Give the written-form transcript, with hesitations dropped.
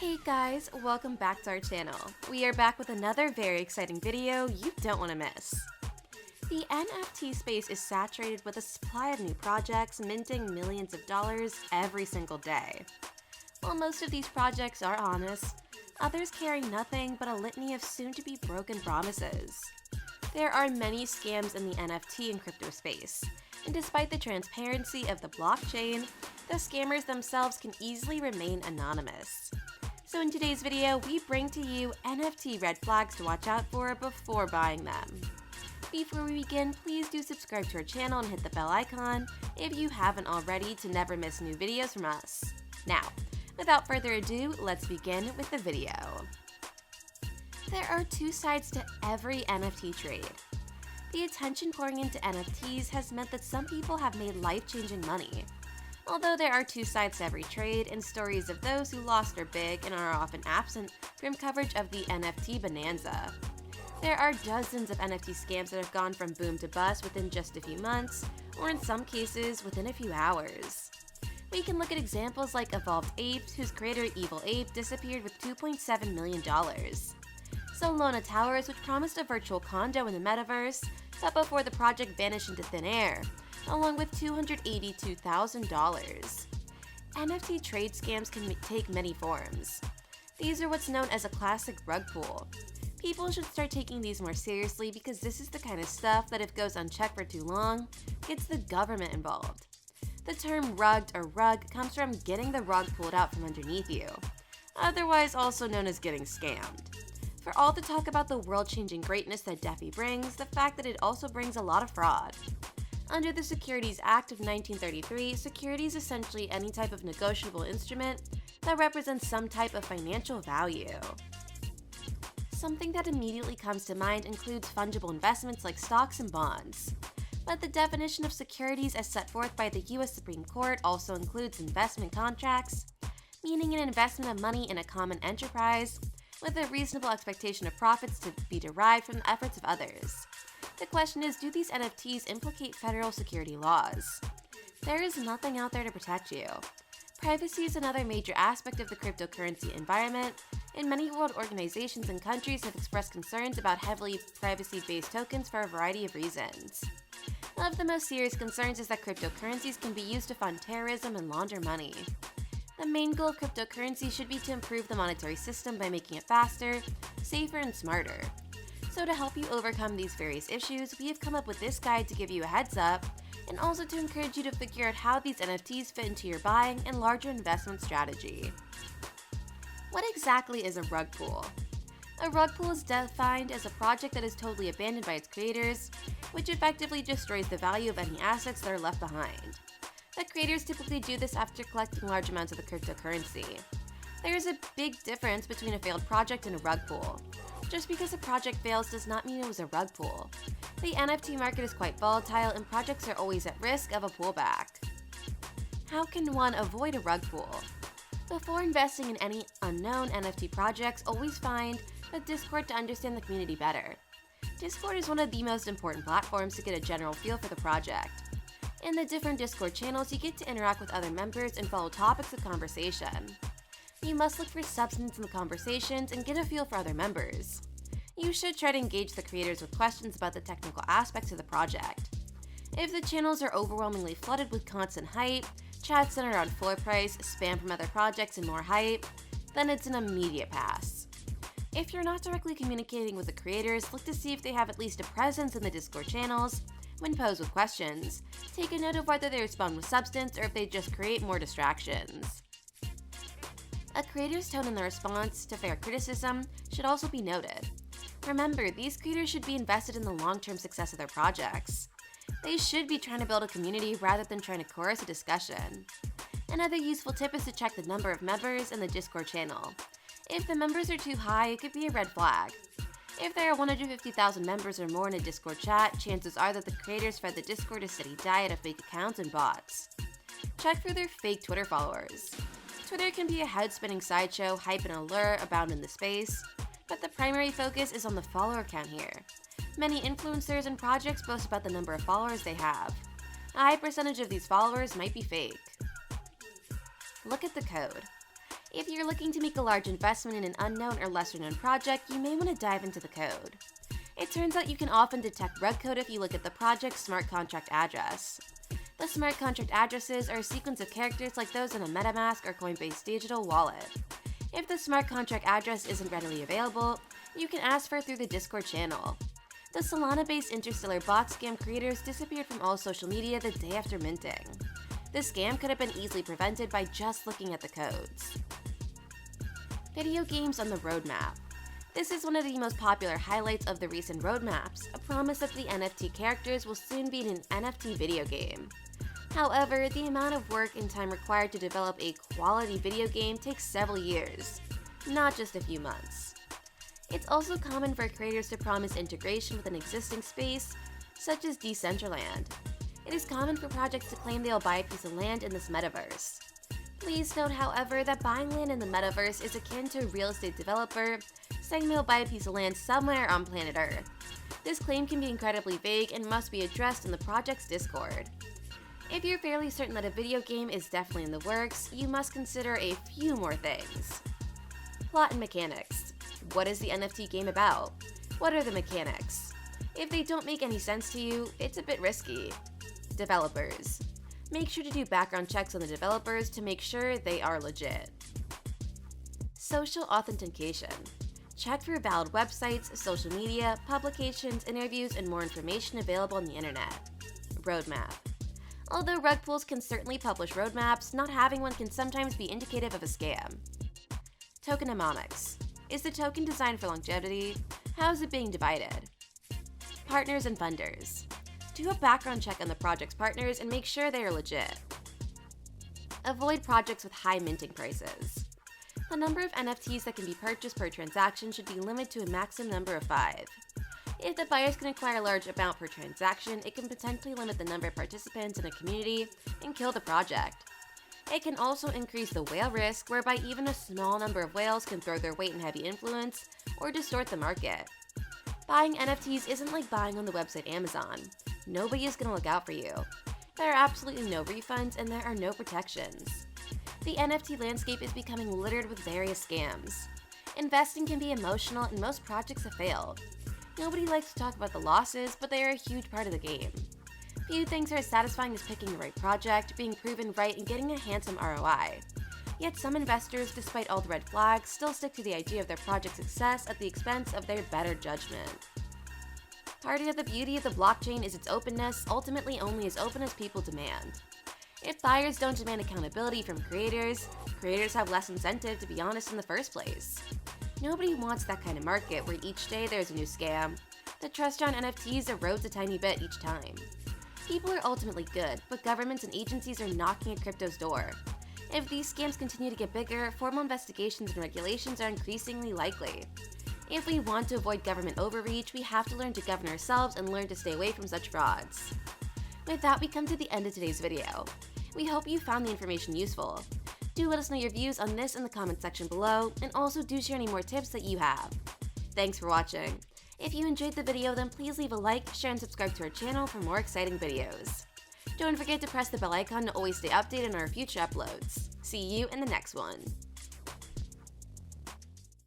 Hey guys, welcome back to our channel. We are back with another very exciting video you don't want to miss. The NFT space is saturated with a supply of new projects minting millions of dollars every single day. While most of these projects are honest, others carry nothing but a litany of soon-to-be broken promises. There are many scams in the NFT and crypto space, and despite the transparency of the blockchain, the scammers themselves can easily remain anonymous. So in today's video, we bring to you NFT red flags to watch out for before buying them. Before we begin, please do subscribe to our channel and hit the bell icon if you haven't already to never miss new videos from us. Now, without further ado, let's begin with the video. There are two sides to every NFT trade. The attention pouring into NFTs has meant that some people have made life-changing money. Although there are two sides to every trade and stories of those who lost are big and are often absent from coverage of the NFT bonanza. There are dozens of NFT scams that have gone from boom to bust within just a few months, or in some cases, within a few hours. We can look at examples like Evolved Apes, whose creator Evil Ape disappeared with $2.7 million. Solana Towers, which promised a virtual condo in the metaverse, but before the project vanished into thin air, along with $282,000. NFT trade scams can take many forms. These are what's known as a classic rug pull. People should start taking these more seriously because this is the kind of stuff that if goes unchecked for too long, gets the government involved. The term rugged or rug comes from getting the rug pulled out from underneath you, otherwise also known as getting scammed. For all the talk about the world-changing greatness that DeFi brings, the fact that it also brings a lot of fraud. Under the Securities Act of 1933, security is essentially any type of negotiable instrument that represents some type of financial value. Something that immediately comes to mind includes fungible investments like stocks and bonds. But the definition of securities as set forth by the US Supreme Court also includes investment contracts, meaning an investment of money in a common enterprise with a reasonable expectation of profits to be derived from the efforts of others. The question is, do these NFTs implicate federal security laws? There is nothing out there to protect you. Privacy is another major aspect of the cryptocurrency environment, and many world organizations and countries have expressed concerns about heavily privacy-based tokens for a variety of reasons. One of the most serious concerns is that cryptocurrencies can be used to fund terrorism and launder money. The main goal of cryptocurrency should be to improve the monetary system by making it faster, safer, and smarter. So to help you overcome these various issues, we have come up with this guide to give you a heads up, and also to encourage you to figure out how these NFTs fit into your buying and larger investment strategy. What exactly is a rug pull? A rug pull is defined as a project that is totally abandoned by its creators, which effectively destroys the value of any assets that are left behind. The creators typically do this after collecting large amounts of the cryptocurrency. There is a big difference between a failed project and a rug pull. Just because a project fails does not mean it was a rug pull. The NFT market is quite volatile and projects are always at risk of a pullback. How can one avoid a rug pull? Before investing in any unknown NFT projects, always find a Discord to understand the community better. Discord is one of the most important platforms to get a general feel for the project. In the different Discord channels, you get to interact with other members and follow topics of conversation. You must look for substance in the conversations and get a feel for other members. You should try to engage the creators with questions about the technical aspects of the project. If the channels are overwhelmingly flooded with constant hype, chats centered on floor price, spam from other projects, and more hype, then it's an immediate pass. If you're not directly communicating with the creators, look to see if they have at least a presence in the Discord channels. When posed with questions, take a note of whether they respond with substance or if they just create more distractions. A creator's tone in the response to fair criticism should also be noted. Remember, these creators should be invested in the long-term success of their projects. They should be trying to build a community rather than trying to coerce a discussion. Another useful tip is to check the number of members in the Discord channel. If the members are too high, it could be a red flag. If there are 150,000 members or more in a Discord chat, chances are that the creators fed the Discord a steady diet of fake accounts and bots. Check for their fake Twitter followers. Twitter can be a head-spinning sideshow, hype and allure abound in the space, but the primary focus is on the follower count here. Many influencers and projects boast about the number of followers they have. A high percentage of these followers might be fake. Look at the code. If you're looking to make a large investment in an unknown or lesser-known project, you may want to dive into the code. It turns out you can often detect rug code if you look at the project's smart contract address. The smart contract addresses are a sequence of characters like those in a MetaMask or Coinbase digital wallet. If the smart contract address isn't readily available, you can ask for it through the Discord channel. The Solana-based Interstellar bot scam creators disappeared from all social media the day after minting. This scam could have been easily prevented by just looking at the codes. Video games on the roadmap. This is one of the most popular highlights of the recent roadmaps, a promise that the NFT characters will soon be in an NFT video game. However, the amount of work and time required to develop a quality video game takes several years, not just a few months. It's also common for creators to promise integration with an existing space, such as Decentraland. It is common for projects to claim they'll buy a piece of land in this metaverse. Please note, however, that buying land in the metaverse is akin to a real estate developer saying they'll buy a piece of land somewhere on planet Earth. This claim can be incredibly vague and must be addressed in the project's Discord. If you're fairly certain that a video game is definitely in the works, you must consider a few more things. Plot and mechanics. What is the NFT game about? What are the mechanics? If they don't make any sense to you, it's a bit risky. Developers. Make sure to do background checks on the developers to make sure they are legit. Social authentication. Check for valid websites, social media, publications, interviews, and more information available on the internet. Roadmap. Although rug pulls can certainly publish roadmaps, not having one can sometimes be indicative of a scam. Tokenomics. Is the token designed for longevity? How is it being divided? Partners and funders. Do a background check on the project's partners and make sure they are legit. Avoid projects with high minting prices. The number of NFTs that can be purchased per transaction should be limited to a maximum number of 5. If the buyers can acquire a large amount per transaction, it can potentially limit the number of participants in a community and kill the project. It can also increase the whale risk, whereby even a small number of whales can throw their weight in heavy influence or distort the market. Buying NFTs isn't like buying on the website Amazon. Nobody is going to look out for you. There are absolutely no refunds and there are no protections. The NFT landscape is becoming littered with various scams. Investing can be emotional and most projects have failed. Nobody likes to talk about the losses, but they are a huge part of the game. Few things are as satisfying as picking the right project, being proven right, and getting a handsome ROI. Yet some investors, despite all the red flags, still stick to the idea of their project's success at the expense of their better judgment. Part of the beauty of the blockchain is its openness, ultimately only as open as people demand. If buyers don't demand accountability from creators have less incentive to be honest in the first place. Nobody wants that kind of market where each day there's a new scam. The trust around NFTs erodes a tiny bit each time. People are ultimately good, but governments and agencies are knocking at crypto's door. If these scams continue to get bigger, formal investigations and regulations are increasingly likely. If we want to avoid government overreach, we have to learn to govern ourselves and learn to stay away from such frauds. With that, we come to the end of today's video. We hope you found the information useful. Do let us know your views on this in the comment section below, and also do share any more tips that you have. Thanks for watching. If you enjoyed the video, then please leave a like, share, and subscribe to our channel for more exciting videos. Don't forget to press the bell icon to always stay updated on our future uploads. See you in the next one.